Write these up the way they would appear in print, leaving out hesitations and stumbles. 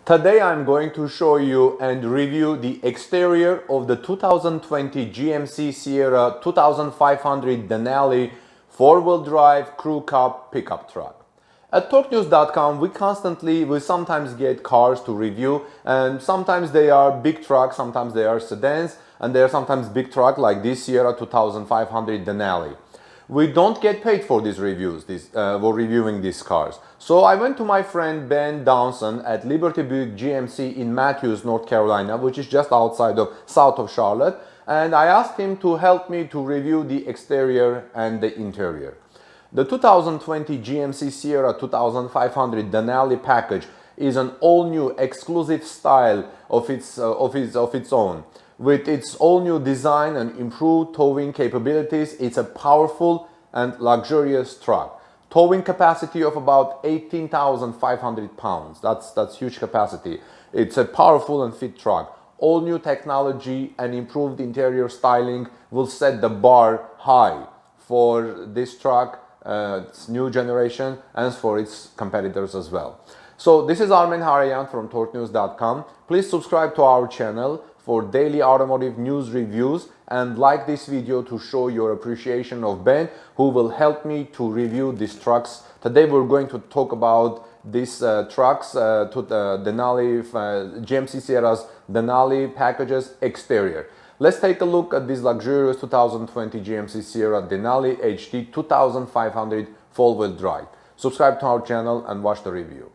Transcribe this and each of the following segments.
Today I'm going to show you and review the exterior of the 2020 GMC Sierra 2500 Denali 4-wheel drive crew cab pickup truck. At TorqueNews.com we sometimes get cars to review, and sometimes they are big trucks, sometimes they are sedans, and they are sometimes big truck like this Sierra 2500 Denali. We don't get paid for these reviews, for reviewing these cars. So I went to my friend Ben Downson at Liberty Buck GMC in Matthews, North Carolina, which is just outside of south of Charlotte, and I asked him to help me to review the exterior and the interior. The 2020 GMC Sierra 2500 Denali package is an all-new exclusive style of its own. With its all-new design and improved towing capabilities, it's a powerful and luxurious truck. Towing capacity of about 18,500 pounds. That's huge capacity. It's a powerful and fit truck. All new technology and improved interior styling will set the bar high for this truck, its new generation, and for its competitors as well. So this is Armen Harayan from TorqueNews.com. Please subscribe to our channel for daily automotive news reviews, and like this video to show your appreciation of Ben, who will help me to review these trucks. Today we're going to talk about these trucks, Denali, GMC Sierra's Denali packages exterior. Let's take a look at this luxurious 2020 GMC Sierra Denali HD 2500 4-wheel drive. Subscribe to our channel and watch the review.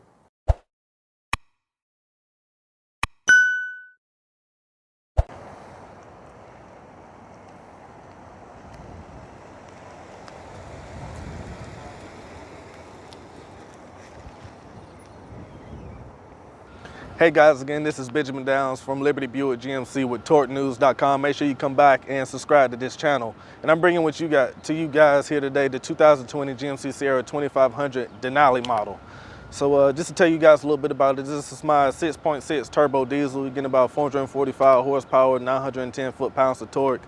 Hey guys, again, this is Benjamin Downs from Liberty Buck GMC with TorqueNews.com. Make sure you come back and subscribe to this channel. And I'm bringing to you guys here today the 2020 GMC Sierra 2500 Denali model. So just to tell you guys a little bit about it, this is my 6.6 turbo diesel. You're getting about 445 horsepower, 910 foot-pounds of torque.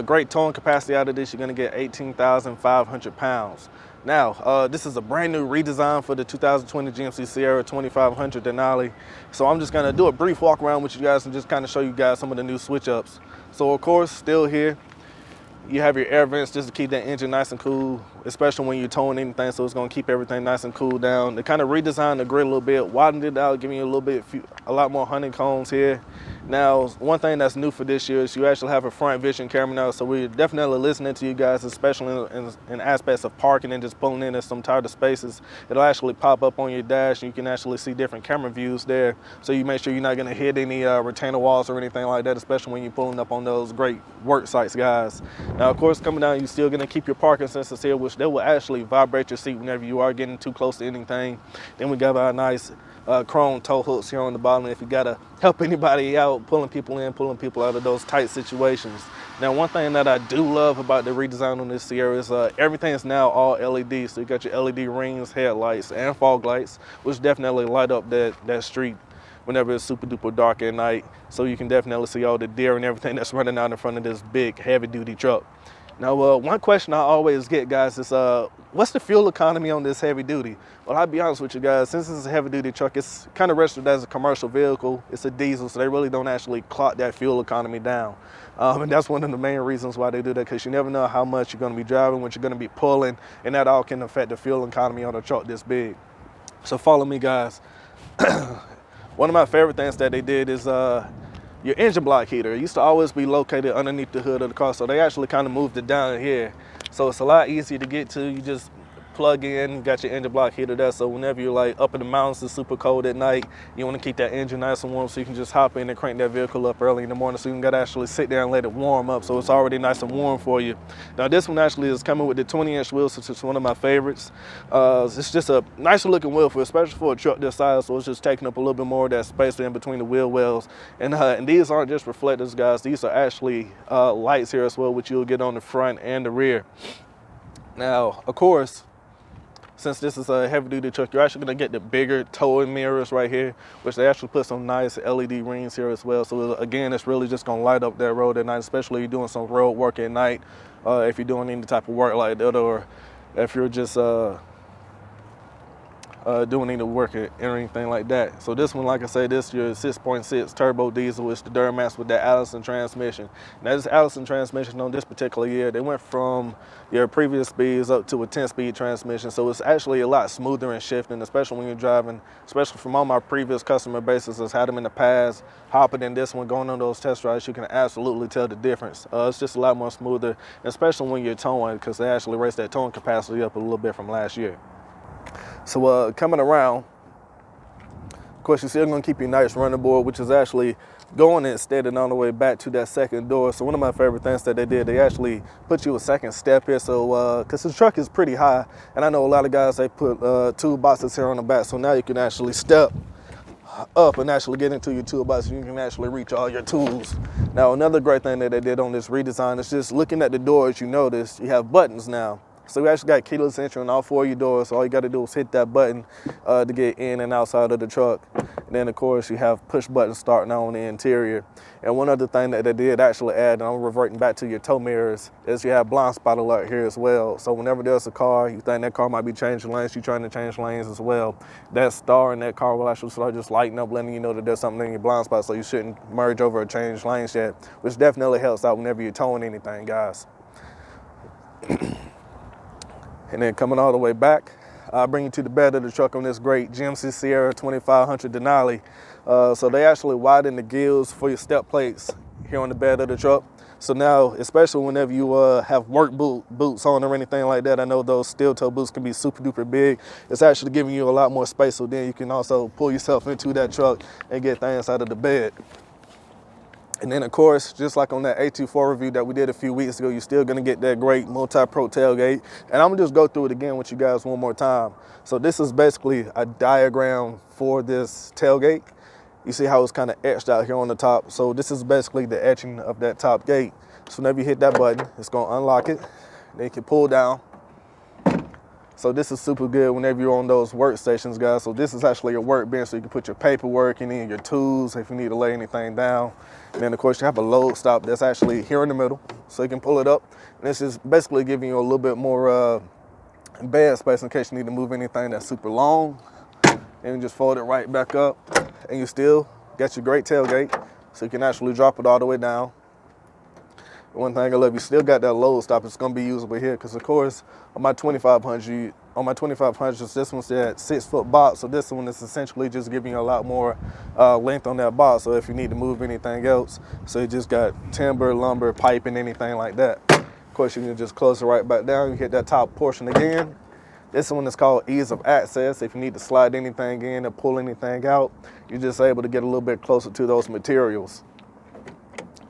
Great towing capacity out of this. You're going to get 18,500 pounds. Now, this is a brand new redesign for the 2020 GMC Sierra 2500 Denali. So I'm just gonna do a brief walk around with you guys and just kind of show you guys some of the new switch ups. So of course, still here, you have your air vents just to keep that engine nice and cool, especially when you're towing anything, so it's gonna keep everything nice and cool down. They kind of redesigned the grid a little bit, widened it out, giving you a lot more honeycombs here. Now, one thing that's new for this year is you actually have a front vision camera now, so we're definitely listening to you guys, especially in aspects of parking and just pulling into some tighter spaces. It'll actually pop up on your dash, and you can actually see different camera views there, so you make sure you're not gonna hit any retainer walls or anything like that, especially when you're pulling up on those great work sites, guys. Now, of course, coming down, you're still gonna keep your parking sensors here, which they will actually vibrate your seat whenever you are getting too close to anything. Then we got our nice chrome tow hooks here on the bottom if you gotta help anybody out, pulling people in, pulling people out of those tight situations. Now, one thing that I do love about the redesign on this Sierra is everything is now all LED. So you got your LED rings, headlights, and fog lights, which definitely light up that street whenever it's super duper dark at night. So you can definitely see all the deer and everything that's running out in front of this big heavy duty truck. Now, one question I always get, guys, is what's the fuel economy on this heavy duty? Well, I'll be honest with you guys, since this is a heavy duty truck, it's kind of registered as a commercial vehicle. It's a diesel, so they really don't actually clock that fuel economy down. And that's one of the main reasons why they do that, because you never know how much you're going to be driving, what you're going to be pulling, and that all can affect the fuel economy on a truck this big. So follow me, guys. One of my favorite things that they did is your engine block heater. It used to always be located underneath the hood of the car, so they actually kind of moved it down here. So it's a lot easier to get to. You just plug in, you got your engine block heater there, so whenever you're like up in the mountains, it's super cold at night, you want to keep that engine nice and warm, so you can just hop in and crank that vehicle up early in the morning, so you can gotta actually sit there and let it warm up, so it's already nice and warm for you. Now this one actually is coming with the 20-inch wheels, which is one of my favorites. It's just a nicer looking wheel, especially for a truck this size, so it's just taking up a little bit more of that space in between the wheel wells. And these aren't just reflectors, guys, these are actually lights here as well, which you'll get on the front and the rear. Now, of course, since this is a heavy duty truck, you're actually gonna get the bigger towing mirrors right here, which they actually put some nice LED rings here as well. So again, it's really just gonna light up that road at night, especially if you're doing some road work at night, if you're doing any type of work like that, or if you're just doing any work or anything like that. So this one, like I say, this your 6.6 turbo diesel. It's the Duramax with that Allison transmission. Now this Allison transmission on this particular year, they went from your previous speeds up to a 10-speed transmission. So it's actually a lot smoother in shifting, especially when you're driving, especially from all my previous customer bases that's had them in the past, hopping in this one, going on those test drives, you can absolutely tell the difference. It's just a lot more smoother, especially when you're towing, because they actually raised that towing capacity up a little bit from last year. So coming around, of course, you're still gonna keep your nice running board, which is actually going instead and on the way back to that second door. So one of my favorite things that they did, they actually put you a second step here. So, cause the truck is pretty high, and I know a lot of guys, they put toolboxes here on the back. So now you can actually step up and actually get into your toolbox. You can actually reach all your tools. Now, another great thing that they did on this redesign is just looking at the doors, you notice you have buttons now. So we actually got keyless entry on all 4 of your doors. So all you got to do is hit that button to get in and outside of the truck. And then, of course, you have push button start now on the interior. And one other thing that they did actually add, and I'm reverting back to your tow mirrors, is you have blind spot alert here as well. So whenever there's a car, you think that car might be changing lanes, you're trying to change lanes as well, that star in that car will actually start just lighting up, letting you know that there's something in your blind spot, so you shouldn't merge over or change lanes yet, which definitely helps out whenever you're towing anything, guys. And then coming all the way back, I'll bring you to the bed of the truck on this great GMC Sierra 2500 Denali. So they actually widen the gills for your step plates here on the bed of the truck. So now, especially whenever you have work boots on or anything like that, I know those steel toe boots can be super duper big. It's actually giving you a lot more space, so then you can also pull yourself into that truck and get things out of the bed. And then, of course, just like on that A24 review that we did a few weeks ago, you're still gonna get that great multi-pro tailgate. And I'm gonna just go through it again with you guys one more time. So this is basically a diagram for this tailgate. You see how it's kind of etched out here on the top. So this is basically the etching of that top gate. So whenever you hit that button, it's gonna unlock it. Then you can pull down. So this is super good whenever you're on those workstations, guys. So this is actually your workbench, so you can put your paperwork in your tools if you need to lay anything down. And then, of course, you have a load stop that's actually here in the middle, so you can pull it up. And this is basically giving you a little bit more bed space in case you need to move anything that's super long. And you just fold it right back up, and you still got your great tailgate, so you can actually drop it all the way down. One thing I love, you still got that load stop. It's gonna be usable here, because of course on my 2500s, this one's at 6-foot box, so this one is essentially just giving you a lot more length on that box. So if you need to move anything else, so you just got timber, lumber, pipe, and anything like that. Of course, you can just close it right back down. You hit that top portion again. This one is called ease of access. If you need to slide anything in or pull anything out, you're just able to get a little bit closer to those materials.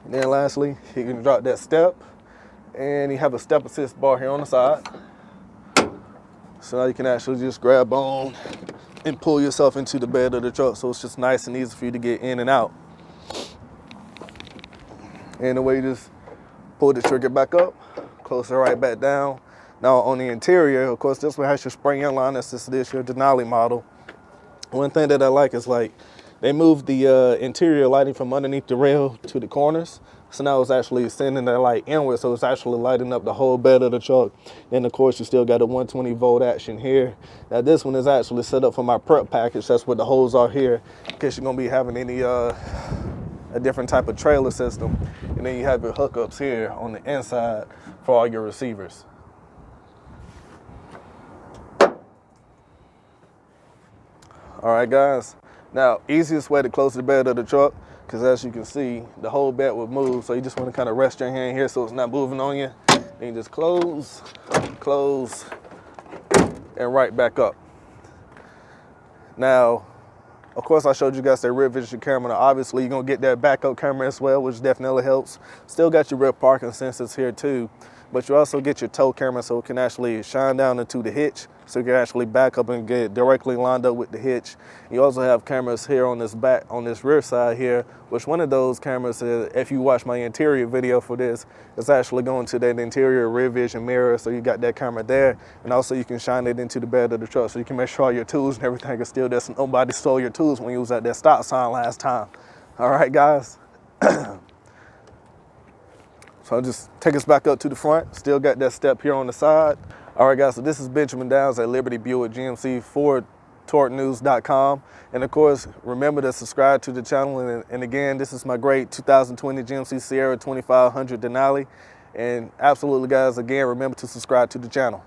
And then lastly, you can drop that step, and you have a step assist bar here on the side. So now you can actually just grab on and pull yourself into the bed of the truck, so it's just nice and easy for you to get in and out. And the way you just pull the trigger back up, close it right back down. Now on the interior, of course, this one has your spring inline. This is your Denali model. One thing that I like is like, they moved the interior lighting from underneath the rail to the corners. So now it's actually sending that light inward, so it's actually lighting up the whole bed of the truck. Then of course you still got a 120 volt action here. Now this one is actually set up for my prep package. That's what the holes are here, in case you're gonna be having any a different type of trailer system. And then you have your hookups here on the inside for all your receivers. All right, guys. Now, easiest way to close the bed of the truck, because as you can see, the whole bed will move. So you just want to kind of rest your hand here so it's not moving on you. Then you just close, and right back up. Now, of course, I showed you guys that rear vision camera. Now, obviously, you're going to get that backup camera as well, which definitely helps. Still got your rear parking sensors here too. But you also get your tow camera, so it can actually shine down into the hitch, so you can actually back up and get directly lined up with the hitch. You also have cameras here on this rear side here, which one of those cameras, if you watch my interior video for this, is actually going to that interior rear vision mirror, so you got that camera there, and also you can shine it into the bed of the truck, so you can make sure all your tools and everything are still there, so nobody stole your tools when you was at that stop sign last time. All right, guys. So I'll just take us back up to the front. Still got that step here on the side. All right, guys, so this is Benjamin Downs at Liberty Buick GMC for tortnews.com. And of course, remember to subscribe to the channel. And again, this is my great 2020 GMC Sierra 2500 Denali. And absolutely, guys, again, remember to subscribe to the channel.